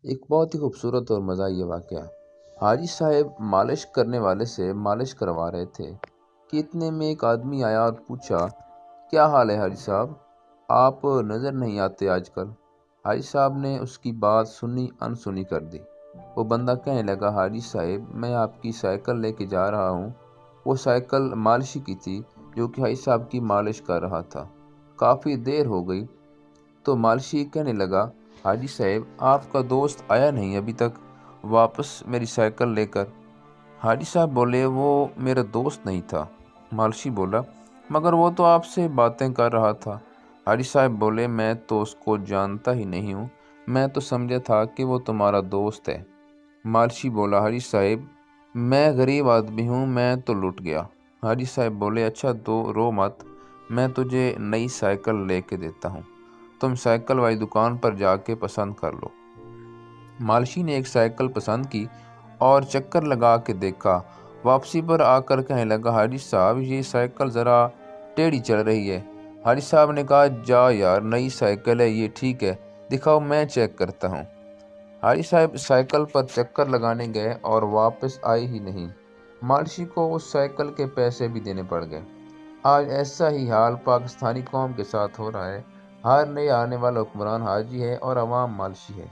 ایک بہت ہی خوبصورت اور مزاحیہ واقعہ۔ حاجی صاحب مالش کرنے والے سے مالش کروا رہے تھے کہ اتنے میں ایک آدمی آیا اور پوچھا، کیا حال ہے حاجی صاحب؟ آپ نظر نہیں آتے آج کل۔ حاجی صاحب نے اس کی بات سنی انسنی کر دی۔ وہ بندہ کہنے لگا، حاجی صاحب میں آپ کی سائیکل لے کے جا رہا ہوں۔ وہ سائیکل مالشی کی تھی جو کہ حاجی صاحب کی مالش کر رہا تھا۔ کافی دیر ہو گئی تو مالشی کہنے لگا، حاجی صاحب آپ کا دوست آیا نہیں ابھی تک واپس میری سائیکل لے کر؟ حاجی صاحب بولے، وہ میرا دوست نہیں تھا۔ مالشی بولا، مگر وہ تو آپ سے باتیں کر رہا تھا۔ حاجی صاحب بولے، میں تو اس کو جانتا ہی نہیں ہوں، میں تو سمجھا تھا کہ وہ تمہارا دوست ہے۔ مالشی بولا، حاجی صاحب میں غریب آدمی ہوں، میں تو لٹ گیا۔ حاجی صاحب بولے، اچھا تو رو مت، میں تجھے نئی سائیکل لے کے دیتا ہوں، تم سائیکل والی دکان پر جا کے پسند کر لو۔ مالشی نے ایک سائیکل پسند کی اور چکر لگا کے دیکھا۔ واپسی پر آ کر کہنے لگا، حاجی صاحب یہ سائیکل ذرا ٹیڑھی چل رہی ہے۔ حاجی صاحب نے کہا، جا یار نئی سائیکل ہے یہ، ٹھیک ہے دکھاؤ میں چیک کرتا ہوں۔ حاجی صاحب سائیکل پر چکر لگانے گئے اور واپس آئے ہی نہیں۔ مالشی کو اس سائیکل کے پیسے بھی دینے پڑ گئے۔ آج ایسا ہی حال پاکستانی قوم کے ساتھ ہو رہا ہے۔ ہر نئے آنے والا حکمران حاجی ہے اور عوام مالشی ہے۔